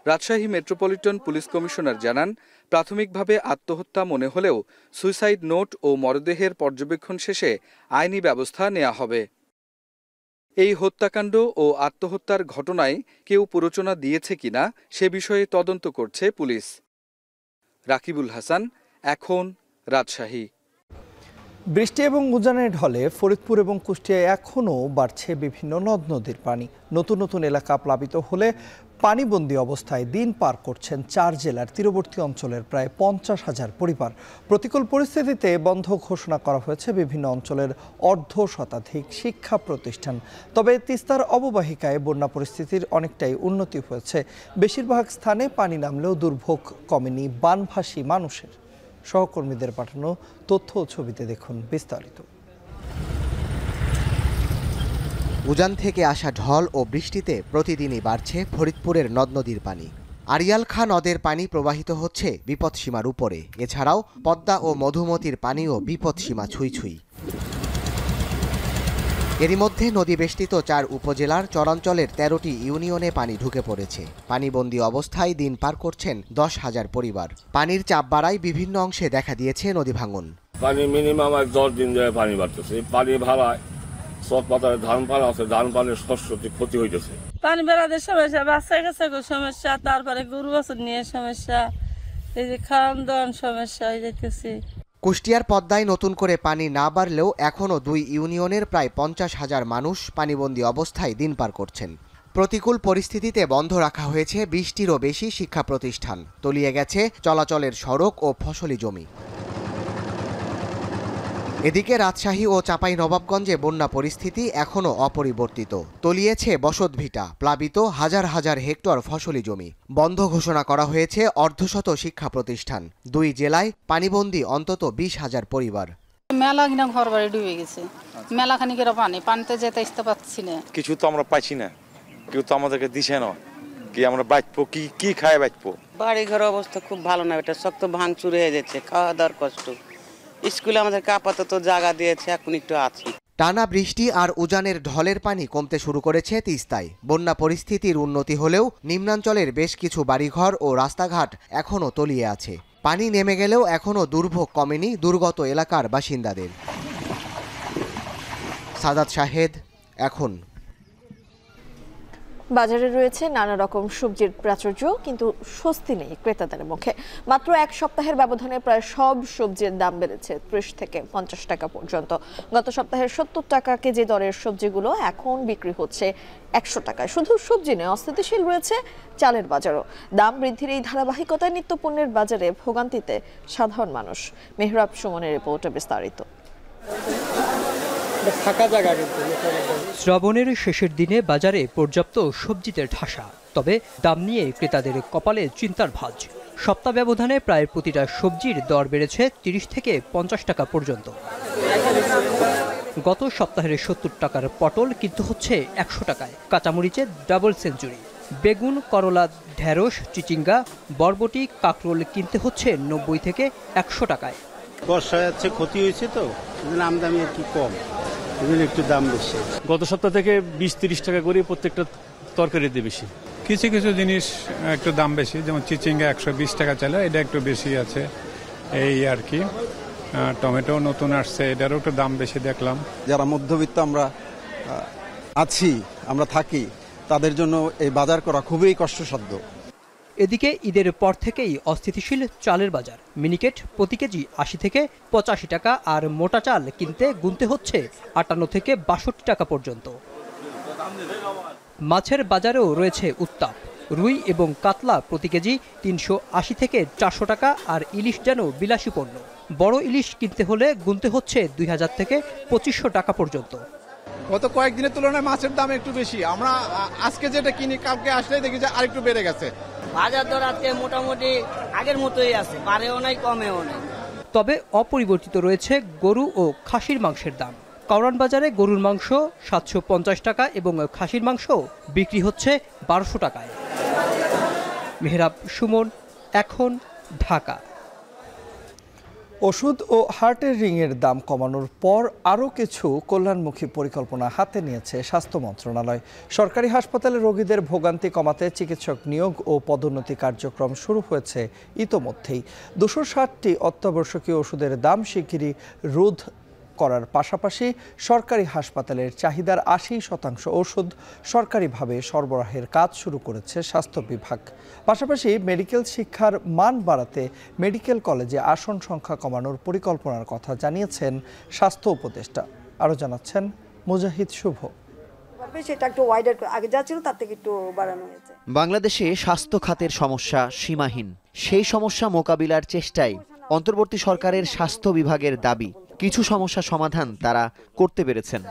Rajshahi metropolitan police commissioner জানান, প্রাথমিকভাবে আত্মহত্যা মনে হলেও সুইসাইড নোট ও মরদেহের পর্যবেক্ষণ শেষে আইনি ব্যবস্থা নেওয়া হবে। এই হত্যাকাণ্ড ও আত্মহত্যার ঘটনায় কেউ প্ররোচনা দিয়েছে কিনা সে বিষয়ে তদন্ত করছে পুলিশ। রাকিবুল হাসান, এখন, রাজশাহী। বৃষ্টি এবং উজানের ঢলে ফরিদপুর এবং কুষ্টিয়ায় এখনও বাড়ছে বিভিন্ন নদ নদীর পানি। নতুন নতুন এলাকা প্লাবিত হলে পানিবন্দী অবস্থায় দিন পার করছেন 4 জেলার তীরবর্তী অঞ্চলের প্রায় 50,000 পরিবার। প্রতিকূল পরিস্থিতিতে বন্ধ ঘোষণা করা হয়েছে বিভিন্ন অঞ্চলের 1/2 শিক্ষা প্রতিষ্ঠান। তবে তিস্তার অববাহিকায় বন্যা পরিস্থিতির অনেকটাই উন্নতি হয়েছে। বেশিরভাগ স্থানে পানি নামলেও দুর্ভোগ কমেনি বানভাসী মানুষের। সহকর্মীদের পাঠানো তথ্য ও ছবিতে দেখুন বিস্তারিত। উজান থেকে আসা ঢল ও বৃষ্টিতে প্রতিদিনই বাড়ছে ফরিদপুরের নদ নদীর পানি। আড়িয়াল খাঁ নদের পানি প্রবাহিত হচ্ছে বিপদসীমার উপরে। এছাড়াও পদ্মা ও মধুমতির পানিও বিপদসীমা ছুঁই ছুঁই। এরই মধ্যে নদী বেষ্টিত 4 উপজেলার চরাঞ্চলের 13টি ইউনিয়নে পানি ঢুকে পড়েছে। পানিবন্দী অবস্থায় দিন পার করছেন 10,000 পরিবার। পানির চাপ বাড়ায় বিভিন্ন অংশে দেখা দিয়েছে নদী ভাঙন। পানি মিনিমাম 10 দিন ধরে পানি বাড়তেছে। পানি ভাড়ায় সব পাতায় ধান পান আছে, ধান পানের শস্য ক্ষতি হইতেছে। পানি বেড়াদের সমস্যা, বাচ্চা কাছে সমস্যা, তারপরে গরু বাছুর নিয়ে সমস্যা, এই যে খাওয়ান দাওয়ান সমস্যা হয়ে যেতেছে। কুষ্টিয়ার পদ্মায় নতুন করে পানি না বাড়লেও এখনও 2 ইউনিয়নের প্রায় 50,000 মানুষ পানিবন্দী অবস্থায় দিন পার করছেন। প্রতিকূল পরিস্থিতিতে বন্ধ রাখা হয়েছে 20টিরও বেশি শিক্ষা প্রতিষ্ঠান। তলিয়ে গেছে চলাচলের সড়ক ও ফসলি জমি। এদিকে রাজশাহী ও চাঁপাইনবাবগঞ্জে বন্যা পরিস্থিতি এখনও অপরিবর্তিত। তলিয়েছে বসতভিটা, প্লাবিত হাজার হাজার হেক্টর ফসলি জমি। বন্ধ ঘোষণা করা হয়েছে 1/2 শিক্ষা প্রতিষ্ঠান। 2 জেলায় পানিবন্দী অন্তত 20,000 পরিবার। মেলা কিনা ঘর বাড়ি ডুবে গেছে, মেলা খানিকের পানিতে যেতে আসতে পারছি না। কিছু তো আমরা পাইছি না, কেউ তো আমাদেরকে দিছে না, কি আমরা বাঁচবো, কি খায় বাঁচবো। বাড়ি ঘরের অবস্থা খুব ভালো না, এটা শক্ত ভাঙচুর হয়ে যাচ্ছে, খাওয়া দাওয়ার কষ্ট। স্কুলে আমাদেরকে আপাতত জায়গা দিয়েছে, এখন একটু আছি। টানা বৃষ্টি আর উজানের ঢলের পানি কমতে শুরু করেছে তিস্তায়। বন্যা পরিস্থিতির উন্নতি হলেও নিম্নাঞ্চলের বেশ কিছু বাড়িঘর ও রাস্তাঘাট এখনও তলিয়ে আছে। পানি নেমে গেলেও এখনও দুর্ভোগ কমেনি দুর্গত এলাকার বাসিন্দাদের। সাদাত শাহেদ, এখন। বাজারে রয়েছে নানা রকম সবজির প্রাচুর্য, কিন্তু স্বস্তি নেই ক্রেতাদের মুখে। মাত্র 1 সপ্তাহের ব্যবধানে প্রায় সব সবজির দাম বেড়েছে 30 থেকে 50 টাকা পর্যন্ত। গত সপ্তাহে 70 টাকা কেজি দরের সবজিগুলো এখন বিক্রি হচ্ছে 100 টাকায়। শুধু সবজি নয়, অস্থিতিশীল রয়েছে চালের বাজারও। দাম বৃদ্ধির এই ধারাবাহিকতায় নিত্যপণ্যের বাজারে ভোগান্তিতে সাধারণ মানুষ। মেহরাব সুমনের রিপোর্টে বিস্তারিত। শ্রাবণের শেষের দিনে বাজারে পর্যাপ্ত সবজিতে ঠাসা, তবে দাম নিয়ে ক্রেতাদের কপালে চিন্তার ভাঁজ। সপ্তাহ ব্যবধানে প্রায় প্রতিটা সবজির দর বেড়েছে 30 থেকে 50 টাকা পর্যন্ত। গত সপ্তাহের 70 টাকার পটল কিন্তু হচ্ছে 100 টাকায়। কাঁচামরিচের ডাবল সেঞ্চুরি। বেগুন, করলা, ঢেঁড়স, চিচিঙ্গা, বরবটি, কাঁকরোল কিনতে হচ্ছে 90 থেকে 100 টাকায়। বর্ষায় হচ্ছে ক্ষতি হয়েছে, তো আমদানি একটু কম, একটু দাম বেশি। গত সপ্তাহ থেকে 20-30 টাকা করে প্রত্যেকটা তরকারিতে বেশি। কিছু কিছু জিনিস একটু দাম বেশি, যেমন চিচিঙ্গা 120 টাকা চাইলে, এটা একটু বেশি আছে এই আর কি। টমেটো নতুন আসছে, এটারও একটু দাম বেশি দেখলাম। যারা মধ্যবিত্ত আমরা আছি, আমরা থাকি, তাদের জন্য এই বাজার করা খুবই কষ্টসাধ্য। এদিকে ঈদের পর থেকেই অস্থিতিশীল চালের বাজার। মিনিকেট প্রতি কেজি 80 থেকে 85 টাকা, আর মোটা চাল কিনতে গুনতে হচ্ছে 58 থেকে 62 টাকা পর্যন্ত। মাছের বাজারেও রয়েছে উত্তাপ। রুই এবং কাতলা প্রতি কেজি 380 থেকে 400 টাকা, আর ইলিশ যেন বিলাসী পণ্য। বড় ইলিশ কিনতে হলে গুনতে হচ্ছে 2000 থেকে 2500 টাকা পর্যন্ত। গত কয়েকদিনের তুলনায় মাছের দাম একটু বেশি। আমরা আজকে যেটা কিনি, কালকে আসলে দেখি যে আরেকটু বেড়ে গেছে। বাজার দর আজকে মোটামুটি আগের মতোই আছে, বাড়েও নাই কমেও নাই। তবে অপরিবর্তিত রয়েছে গরু ও খাসির মাংসের দাম। কাউরান বাজারে গরুর মাংস 750 টাকা এবং খাসির মাংস বিক্রি হচ্ছে 1200 টাকায়। মেহরাব সুমন, এখন, ঢাকা। ওষুধ ও হার্টের রিংয়ের দাম কমানোর পর আরও কিছু কল্যাণমুখী পরিকল্পনা হাতে নিয়েছে স্বাস্থ্য মন্ত্রণালয়। সরকারি হাসপাতালে রোগীদের ভোগান্তি কমাতে চিকিৎসক নিয়োগ ও পদোন্নতি কার্যক্রম শুরু হয়েছে ইতোমধ্যেই। 260টি অত্যাবশ্যকীয় ওষুধের দাম শিগগিরই রোধ করার পাশাপাশি সরকারি হাসপাতালের চাহিদার 80% ওষুধ সরকারিভাবে সরবরাহের কাজ শুরু করেছে স্বাস্থ্য বিভাগ। পাশাপাশি মেডিকেল শিক্ষার মান বাড়াতে মেডিকেল কলেজে আসন সংখ্যা কমানোর পরিকল্পনার কথা জানিয়েছেন স্বাস্থ্য উপদেষ্টা। আরও জানাচ্ছেন মুজাহিদ শুভ। সেটা একটু ওয়াইডার, আগে যা ছিল তার থেকে একটু বাড়ানো হয়েছে। বাংলাদেশে স্বাস্থ্য খাতের সমস্যা সীমাহীন। সেই সমস্যা মোকাবিলার চেষ্টায় অন্তর্বর্তী সরকারের স্বাস্থ্য বিভাগের দাবি কিছু সমস্যা সমাধান তারা করতে পেরেছেন।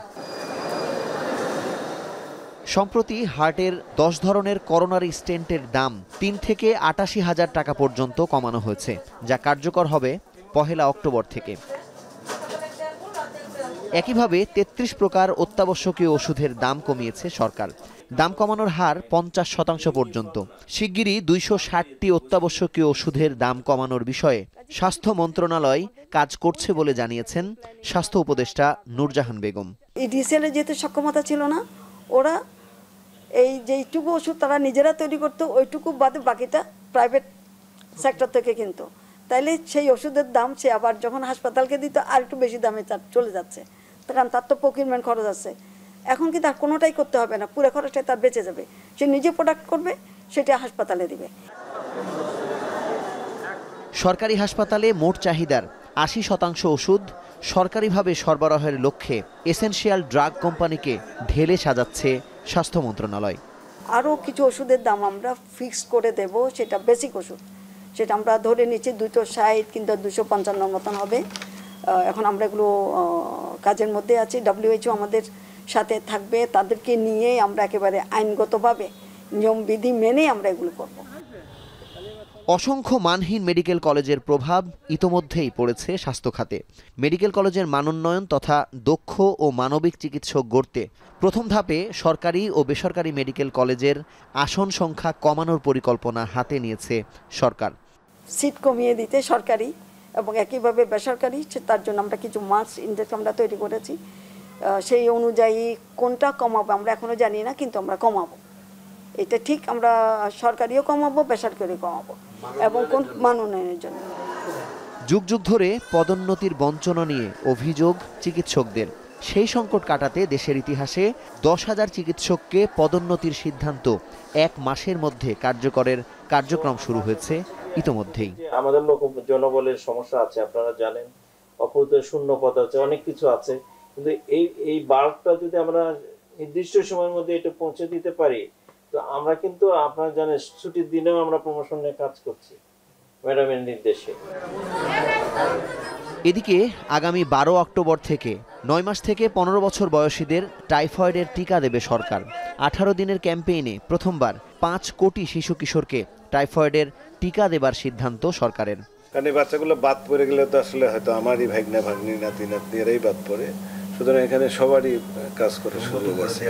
সম্প্রতি হার্টের 10 ধরনের করোনারি স্টেন্টের দাম 3 থেকে 88,000 টাকা পর্যন্ত কমানো হয়েছে, যা কার্যকর হবে 1 অক্টোবর থেকে। একইভাবে 33 প্রকার অত্যাবশ্যকীয় ওষুধের দাম কমিয়েছে সরকার। দাম কমানোর হার 50% পর্যন্ত। শিগগিরই 260টি অত্যাবশ্যকীয় ওষুধের দাম কমানোর বিষয়ে স্বাস্থ্য মন্ত্রণালয় কাজ করছে বলে জানিয়েছেন স্বাস্থ্য উপদেষ্টা নূরজাহান বেগম। ইডিসিএল এর যেহেতু সক্ষমতা ছিল না, ওরা এই যেইটুকু ওষুধ তারা নিজেরা তৈরি করতো, ওইটুকু বাদে বাকিটা প্রাইভেট সেক্টর থেকে কিনতো। তাইলে সেই ওষুধের দাম সে আবার যখন হাসপাতালকে দিত আর একটু বেশি দামে চলে যাচ্ছে, কারণ তার তো প্রকিউরমেন্ট খরচ আছে। এখন কি তার কোনোটাই করতে হবে না, পুরো খরচটাই তার বেঁচে যাবে। সে নিজে প্রোডাক্ট করবে, সেটা হাসপাতালে দিবে। সরকারি হাসপাতালে মোট চাহিদার 80% ওষুধ সরকারিভাবে সরবরাহের লক্ষ্যে এসেনশিয়াল ড্রাগ কোম্পানিকে ঢেলে সাজাচ্ছে স্বাস্থ্য মন্ত্রণালয়। আরও কিছু ওষুধের দাম আমরা ফিক্সড করে দেব, সেটা বেসিক ওষুধ, সেটা আমরা ধরে নিচ্ছি 260 কিংবা 255 মতন হবে। এখন আমরা এগুলো কাজের মধ্যে আছি। WHO আমাদের সাথে থাকবে, তাদেরকে নিয়ে আমরা একেবারে আইনগতভাবে নিয়মবিধি মেনে আমরা এগুলো করব। অসংখ্য মানহীন মেডিকেল কলেজের প্রভাব ইতোমধ্যেই পড়েছে স্বাস্থ্য খাতে। মেডিকেল কলেজের মানোন্নয়ন তথা দক্ষ ও মানবিক চিকিৎসক গড়তে প্রথম ধাপে সরকারি ও বেসরকারি মেডিকেল কলেজের আসন সংখ্যা কমানোর পরিকল্পনা হাতে নিয়েছে সরকার। সিট কমিয়ে দিতে সরকারি এবং একইভাবে বেসরকারি, তার জন্য আমরা কিছু মার্কস ইন্ডেক্স আমরা তৈরি করেছি। সেই অনুযায়ী কোনটা কমাবো আমরা এখনো জানি না, কিন্তু আমরা কমাবো, এটা ঠিক। আমরা সরকারিও কমাবো, বেসরকারিও কমাবো, এবং কোন মান উন্নয়নের জন্য। যুগ যুগ ধরে পদোন্নতির বঞ্চনা নিয়ে অভিযোগ চিকিৎসকদের। সেই সংকট কাটাতে দেশের ইতিহাসে 10,000 চিকিৎসককে পদোন্নতির সিদ্ধান্ত 1 মাসের মধ্যে কার্যকরের কার্যক্রম শুরু হয়েছে ইতোমধ্যেই। আমাদের লোক জনবলের সমস্যা আছে, আপনারা জানেন, অপূর্ত শূন্য পদ আছে, অনেক কিছু আছে, কিন্তু এই বাল্কটা যদি আমরা নির্দিষ্ট সময়ের মধ্যে এটা পৌঁছে দিতে পারি, তো আমরা কিন্তু আপনারা জানেন ছুটির দিনেও আমরা প্রমোশন নিয়ে কাজ করছি ম্যাডামের নির্দেশে। এদিকে আগামী 12 অক্টোবর থেকে 9 মাস থেকে 15 বছর বয়সীদের টাইফয়েডের টিকা দেবে সরকার। 18 দিনের ক্যাম্পেইনে প্রথমবার 5 কোটি শিশু কিশোরকে টাইফয়েডের টিকা দেবার সিদ্ধান্ত সরকারের। কারণ এই বাচ্চাগুলো বাদ পড়ে গেলে তো আসলে হয়তো আমারই ভাগ্না ভাগ্নি নাতি নাতনিরাই বাদ পড়ে, সুতরাং এখানে সবারই কাজ করে সুযোগ আছে।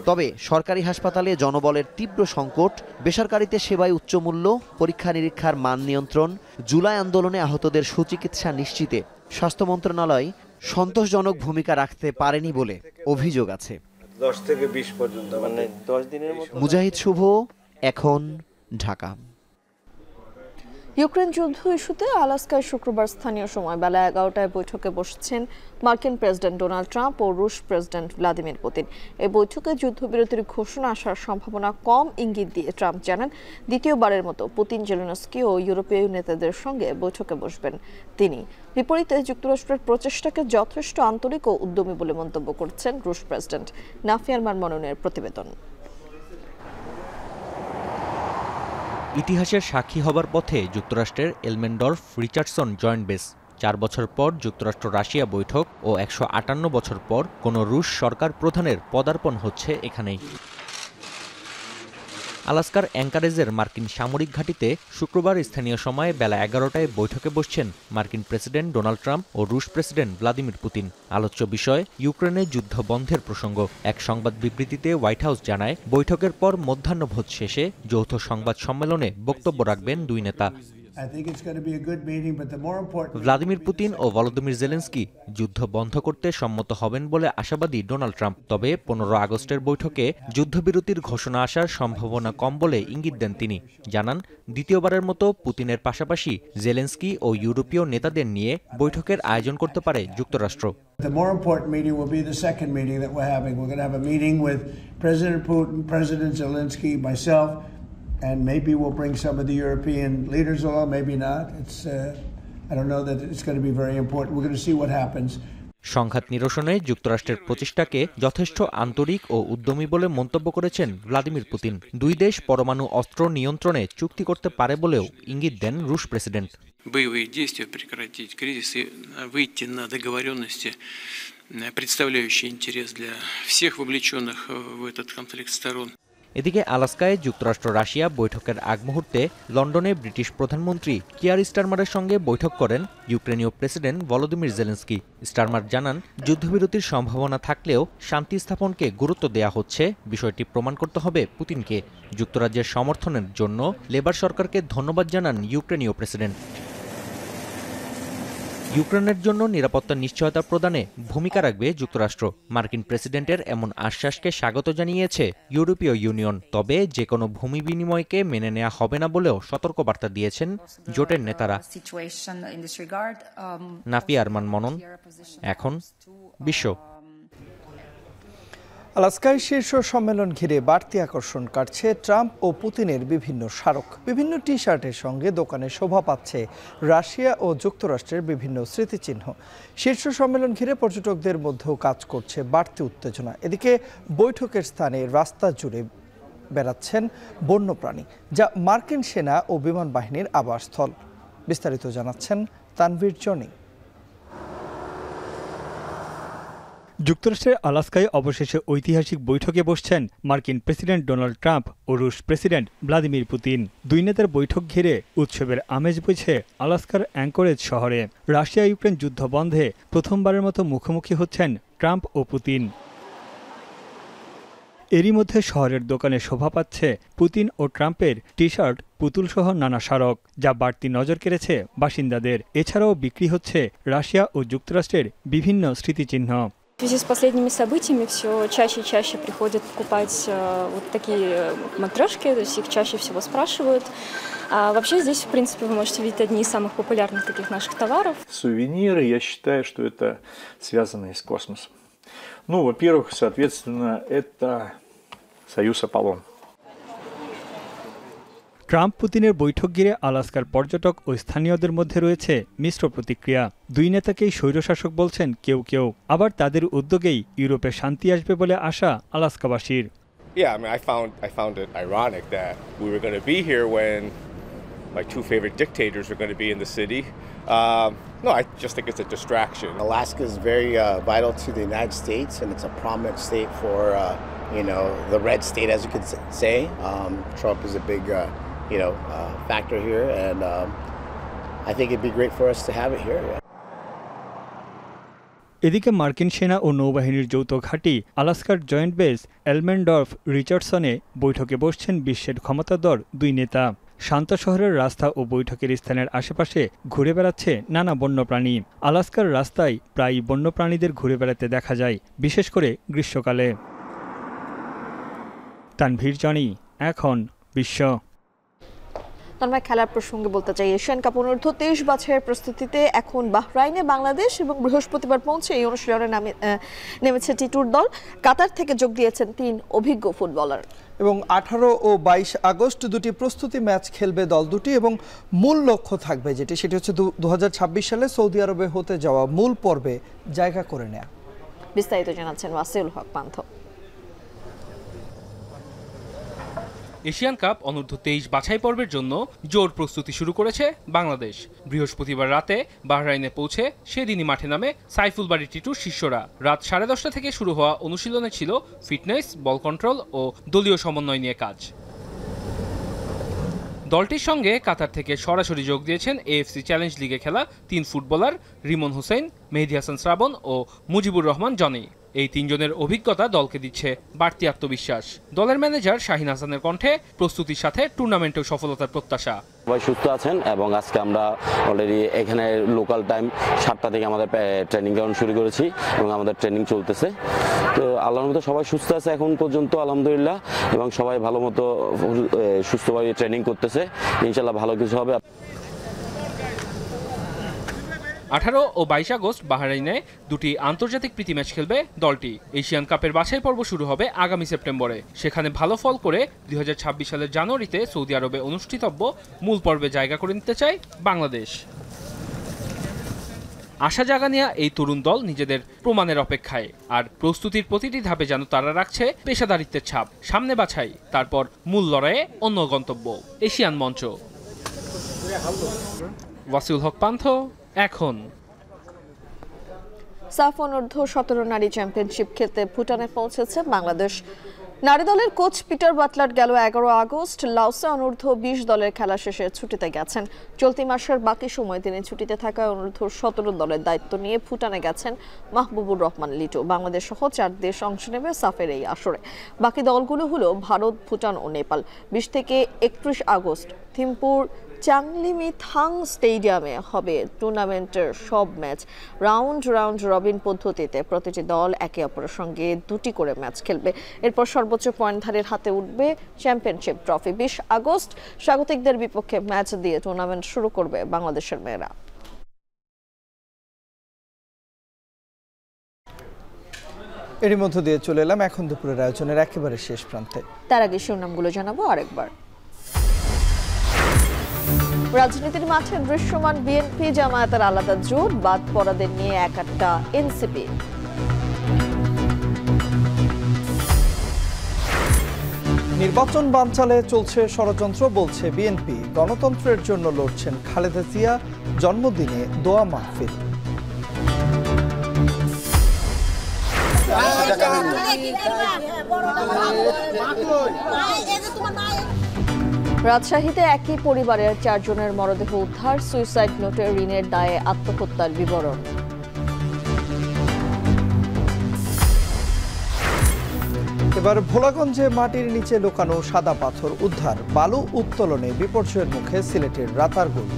তবে সরকারি হাসপাতালে জনবলের তীব্র সংকট, বেসরকারিতে সেবায় উচ্চমূল্য, পরীক্ষা নিরীক্ষার মান নিয়ন্ত্রণ, জুলাই আন্দোলনে আহতদের সুচিকিৎসা নিশ্চিতে স্বাস্থ্য মন্ত্রণালয় সন্তোষজনক ভূমিকা রাখতে পারেনি বলে অভিযোগ আছে। 10 থেকে 20 পর্যন্ত, মানে 10 দিনের মতো। মুজাহিদ শুভ, এখন ঢাকা। ইউক্রেন যুদ্ধ ইস্যুতে আলাস্কায় শুক্রবার স্থানীয় সময় বেলা 11টায় বৈঠকে বসছেন মার্কিন প্রেসিডেন্ট ডোনাল্ড ট্রাম্প ও রুশ প্রেসিডেন্ট ভ্লাদিমির পুতিন। এই বৈঠকে যুদ্ধবিরতির ঘোষণা আসার সম্ভাবনা কম ইঙ্গিত দিয়ে ট্রাম্প জানান, দ্বিতীয়বারের মতো পুতিন, জেলেনস্কি ও ইউরোপীয় নেতাদের সঙ্গে বৈঠকে বসবেন তিনি। বিপরীতে যুক্তরাষ্ট্রের প্রচেষ্টাকে যথেষ্ট আন্তরিক ও উদ্যমী বলে মন্তব্য করছেন রুশ প্রেসিডেন্ট। নাফিয়া আরমান মননের প্রতিবেদন। ইতিহাসের সাক্ষী হবার পথে যুক্তরাষ্ট্রের এলমেন্ডর্ফ রিচার্ডসন জয়েন্ট বেস। 4 বছর পর যুক্তরাষ্ট্র রাশিয়া বৈঠক ও 158 বছর পর কোনো রুশ সরকার প্রধানের পদার্পণ হচ্ছে এখানেই। আলাস্কার অ্যাঙ্কারেজের মার্কিন সামরিক ঘাঁটিতে শুক্রবার স্থানীয় সময়ে বেলা 11টায় বৈঠকে বসছেন মার্কিন প্রেসিডেন্ট ডোনাল্ড ট্রাম্প ও রুশ প্রেসিডেন্ট ভ্লাদিমির পুতিন। আলোচ্য বিষয় ইউক্রেনে যুদ্ধ বন্ধের প্রসঙ্গ। এক সংবাদ বিবৃতিতে হোয়াইট হাউস জানায়, বৈঠকের পর মধ্যাহ্নভোজ শেষে যৌথ সংবাদ সম্মেলনে বক্তব্য রাখবেন দুই নেতা। ভ্লাদিমির পুতিন ও ভলোদিমির জেলেনস্কি যুদ্ধ বন্ধ করতে সম্মত হবেন বলে আশাবাদী ডোনাল্ড ট্রাম্প। তবে 15 আগস্টের বৈঠকে যুদ্ধবিরতির ঘোষণা আসার সম্ভাবনা কম বলে ইঙ্গিত দেন তিনি। জানান, দ্বিতীয়বারের মতো পুতিনের পাশাপাশি জেলেনস্কি ও ইউরোপীয় নেতাদের নিয়ে বৈঠকের আয়োজন করতে পারে যুক্তরাষ্ট্র। The more important meeting will be the second meeting that we're having. We're going to have a meeting with President Putin, President Zelensky, myself, and maybe we'll bring some of the European leaders along, maybe not. I don't know that it's going to be very important. We're going to see what happens. সংঘাত নিরসনে যুক্তরাষ্ট্রের প্রচেষ্টাকে যথেষ্ট আন্তরিক ও উদ্যমী বলে মন্তব্য করেছেন ভ্লাদিমির পুতিন। দুই দেশ পরমাণু অস্ত্র নিয়ন্ত্রণে চুক্তি করতে পারে বলেও ইঙ্গিত দেন রুশ প্রেসিডেন্ট। Боевые действия прекратить, кризис и выйти на договоренности, представляющие интерес для всех вовлеченных в этот конфликт сторон. এদিকে আলাস্কায় যুক্তরাষ্ট্র রাশিয়া বৈঠকের আগ মুহূর্তে লন্ডনে ব্রিটিশ প্রধানমন্ত্রী কিয়ার স্টারমারের সঙ্গে বৈঠক করেন ইউক্রেনীয় প্রেসিডেন্ট ভলোদিমির জেলেনস্কি। স্টারমার জানান, যুদ্ধবিরতির সম্ভাবনা থাকলেও শান্তি স্থাপনকে গুরুত্ব দেয়া হচ্ছে, বিষয়টি প্রমাণ করতে হবে পুতিনকে। যুক্তরাজ্যের সমর্থনের জন্য লেবার সরকারকে ধন্যবাদ জানান ইউক্রেনীয় প্রেসিডেন্ট। ইউক্রেনের জন্য নিরাপত্তা নিশ্চয়তা প্রদানে ভূমিকা রাখবে যুক্তরাষ্ট্র। মার্কিন প্রেসিডেন্টের এমন আশ্বাসকে স্বাগত জানিয়েছে ইউরোপীয় ইউনিয়ন। তবে যে কোনো ভূমি বিনিময়কে মেনে নেওয়া হবে না বলেও সতর্কবার্তা দিয়েছেন জোটের নেতারা। নাফিয়া আরমান মনন, এখন বিশ্ব। আলাস্কায় শীর্ষ সম্মেলন ঘিরে বাড়তি আকর্ষণ কাটছে ট্রাম্প ও পুতিনের বিভিন্ন স্মারক। বিভিন্ন টি শার্টের সঙ্গে দোকানে শোভা পাচ্ছে রাশিয়া ও যুক্তরাষ্ট্রের বিভিন্ন স্মৃতিচিহ্ন। শীর্ষ সম্মেলন ঘিরে পর্যটকদের মধ্যেও কাজ করছে বাড়তি উত্তেজনা। এদিকে বৈঠকের স্থানে রাস্তা জুড়ে বেড়াচ্ছেন বন্যপ্রাণী, যা মার্কিন সেনা ও বিমান বাহিনীর আবাসস্থল। বিস্তারিত জানাচ্ছেন তানভীর জনি। যুক্তরাষ্ট্রের আলাস্কায় অবশেষে ঐতিহাসিক বৈঠকে বসছেন মার্কিন প্রেসিডেন্ট ডোনাল্ড ট্রাম্প ও রুশ প্রেসিডেন্ট ভ্লাদিমির পুতিন। দুই নেতার বৈঠক ঘিরে উৎসবের আমেজ বইছে আলাস্কার অ্যাঙ্করেজ শহরে। রাশিয়া ইউক্রেন যুদ্ধ বন্ধে প্রথমবারের মতো মুখোমুখি হচ্ছেন ট্রাম্প ও পুতিন। এরই মধ্যে শহরের দোকানে শোভা পাচ্ছে পুতিন ও ট্রাম্পের টি শার্ট, পুতুল সহ নানা স্মারক, যা বাড়তি নজর কেড়েছে বাসিন্দাদের। এছাড়াও বিক্রি হচ্ছে রাশিয়া ও যুক্তরাষ্ট্রের বিভিন্ন স্মৃতিচিহ্ন। В связи с последними событиями все чаще и чаще приходят покупать вот такие матрешки, то есть их чаще всего спрашивают. А вообще здесь, в принципе, вы можете видеть одни из самых популярных таких наших товаров. Сувениры, я считаю, что это связано с космосом. Ну, во-первых, соответственно, это Союз Аполлон. ট্রাম্প পুতিনের বৈঠক ঘিরে আলাস্কার পর্যটক ও স্থানীয়দের মধ্যে রয়েছে মিশ্র প্রতিক্রিয়া। দুই নেতাকেই স্বৈরশাসক বলছেন কেউ কেউ, আবার তাদের উদ্যোগেই ইউরোপে শান্তি আসবে বলে আশা আলাস্কাবাসীর। Yeah, I mean, I found it ironic that we were going to be here when my two favorite dictators are going to be in the city. No, I just think it's a distraction. Alaska is very vital to the United States, and it's a prominent state for, the red state, as you could say. Trump is a big, factor here, and I think it'd be great for us to have it here. এদিকে মার্কিন সেনা ও নৌবাহিনীর যৌথ ঘাঁটি আলাস্কার joint base এলমেন্ডর্ফ রিচার্ডসনে বৈঠকে বসছেন বিশ্বের ক্ষমতাধর দুই নেতা। শান্ত শহরের রাস্তা ও বৈঠকের স্থানের আশেপাশে ঘুরে বেড়াচ্ছে নানা বন্যপ্রাণী। আলাস্কার রাস্তায় প্রায় বন্যপ্রাণীদের ঘুরে বেড়াতে দেখা যায়, বিশেষ করে গ্রীষ্মকালে। তানভীর জনি, এখন বিশ্ব। তন্ময়, খেলার প্রসঙ্গে বলতে চাই, এশিয়ান কাপ অনূর্ধ্ব 23 বাছাইয়ের প্রস্তুতিতে এখন বাহরাইনে বাংলাদেশ এবং বৃহস্পতিবার পৌঁছে এই অনুশীলনে নেমেছে টি-টোর দল। কাতার থেকে যোগ দিয়েছেন 3 অভিজ্ঞ ফুটবলার। এবং 18 ও 22 আগস্ট দুটি প্রস্তুতি ম্যাচ খেলবে দল দুটি এবং মূল লক্ষ্য থাকবে সেটি হচ্ছে 2026 সালে সৌদি আরবে হতে যাওয়া মূল পর্বে জায়গা করে নেয়া। বিস্তারিত জানাচ্ছেন ওয়াসিউল হক পান্থ। এশিয়ান কাপ অনূর্ধ্ব 23 বাছাই পর্বের জন্য জোর প্রস্তুতি শুরু করেছে বাংলাদেশ। বৃহস্পতিবার রাতে বাহরাইনে পৌঁছে সেদিনই মাঠে নামে সাইফুল বাড়ি টিটুর শিষ্যরা। রাত 10:30 থেকে শুরু হওয়া অনুশীলনে ছিল ফিটনেস, বল কন্ট্রোল ও দলীয় সমন্বয় নিয়ে কাজ। দলটির সঙ্গে কাতার থেকে সরাসরি যোগ দিয়েছেন এএফসি চ্যালেঞ্জ লিগে খেলা 3 ফুটবলার রিমন হোসেন, মেহেদী হাসান শ্রাবণ ও মুজিবুর রহমান জনি। এই 3 জনের অভিজ্ঞতা দলকে দিচ্ছে বাড়তি আত্মবিশ্বাস। দলের ম্যানেজার শাহিন হাসানের কণ্ঠে প্রস্তুতির সাথে টুর্নামেন্টেও সফলতার প্রত্যাশা। সবাই সুস্থ আছেন এবং আজকে আমরা অলরেডি এখানে লোকাল টাইম 7টা থেকে আমাদের ট্রেনিং গ্রাউন্ড শুরু করেছি এবং আমাদের ট্রেনিং চলতেছে। তো আল্লাহর মতো সবাই সুস্থ আছে এখন পর্যন্ত আলহামদুলিল্লাহ, এবং সবাই ভালো মতো সুস্থভাবে ট্রেনিং করতেছে। ইনশাল্লাহ ভালো কিছু হবে। 18 ও 22 আগস্ট বাহরাইনে দুটি আন্তর্জাতিক প্রীতি ম্যাচ খেলবে দলটি। এশিয়ান কাপের বাছাই পর্ব শুরু হবে আগামী সেপ্টেম্বরে। সেখানে ভালো ফল করে 2026 সালের জানুয়ারিতে সৌদি আরবে অনুষ্ঠিতব্য মূল পর্বে জায়গা করে নিতে চায় বাংলাদেশ। আশা জাগানিয়া এই তরুণ দল নিজেদের প্রমাণের অপেক্ষায়, আর প্রস্তুতির প্রতিটি ধাপে যেন তারা রাখছে পেশাদারিত্বের ছাপ। সামনে বাছাই, তারপর মূল লড়াইয়ে অন্য গন্তব্য এশিয়ান মঞ্চ। ওয়াসিউল হক পান্থ, এখন। সাফ অনূর্ধ্ব 17 নারী চ্যাম্পিয়নশিপ খেলতে ভুটানে পৌঁছেছে বাংলাদেশ। নারী দলের কোচ পিটার বাটলার গেল 11 আগস্ট লাওসে অনূর্ধ্ব 20 দলের খেলা শেষে ছুটিতে গেছেন। চলতি মাসের বাকি সময় তিনি ছুটিতে থাকা অনূর্ধ্ব 17 দলের দায়িত্ব নিয়ে ভুটানে গেছেন মাহবুবুর রহমান লিটু। বাংলাদেশ সহ 4 দেশ অংশ নেবে সাফের এই আসরে। বাকি দলগুলো হলো ভারত, ভুটান ও নেপাল। 20 থেকে 31 আগস্ট থিম্পুর চাংলিমিথাং স্টেডিয়ামে হবে টুর্নামেন্টের সব ম্যাচ। রাউন্ড রবিন পদ্ধতিতে প্রতিটি দল একে অপরের সঙ্গে 2টি করে ম্যাচ খেলবে। এরপর সর্বোচ্চ পয়েন্টধারীর হাতে উঠবে চ্যাম্পিয়নশিপ ট্রফি। 20 আগস্ট স্বাগতিকদের বিপক্ষে ম্যাচ দিয়ে টুর্নামেন্ট শুরু করবে বাংলাদেশের মেয়েরা। এরই মধ্য দিয়ে চলে এলাম এখন দুপুরের আয়োজনের একেবারে শেষ প্রান্তে। তার আগে শিরোনামগুলো জানাবো আরেকবার। রাজনীতির মাঠে দৃশ্যমান বিএনপি জামায়াতের আলাদা জোট, বাদ পড়াদের নিয়ে একাট্টা এনসিপি। নির্বাচন বানচালে চলছে ষড়যন্ত্র, বলছে বিএনপি। গণতন্ত্রের জন্য লড়ছেন খালেদা জিয়া, জন্মদিনে দোয়া মাহফিল। রাজশাহীতে একই পরিবারের 4 জনের মরদেহ উদ্ধার, সুইসাইড নোটে ঋণের দায়ে আত্মহত্যার বিবরণ। এবার ভোলাগঞ্জে মাটির নিচে লুকানো সাদা পাথর উদ্ধার, বালু উত্তোলনে বিপর্যয়ের মুখে সিলেটের রাতারগুল।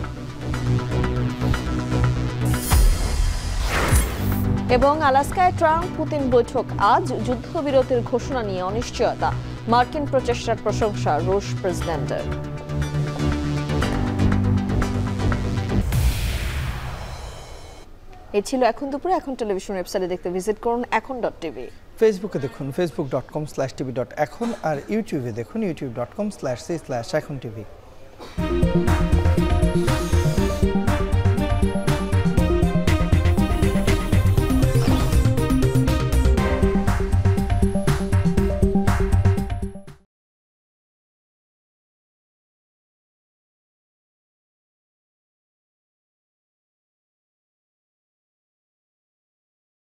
এবং আলাস্কায় ট্রাম্প পুতিন বৈঠক আজ, যুদ্ধবিরতির ঘোষণা নিয়ে অনিশ্চয়তা। মার্কিন প্রচেষ্টার প্রশংসা রুশ প্রেসিডেন্টের। এই ছিল এখন দুপুরে। এখন টেলিভিশন ওয়েবসাইটে দেখতে ভিজিট করুন এখন.টিভি। ফেসবুকে দেখুন facebook.com/tv.এখন, আর ইউটিউবে দেখুন youtube.com/c/echontv।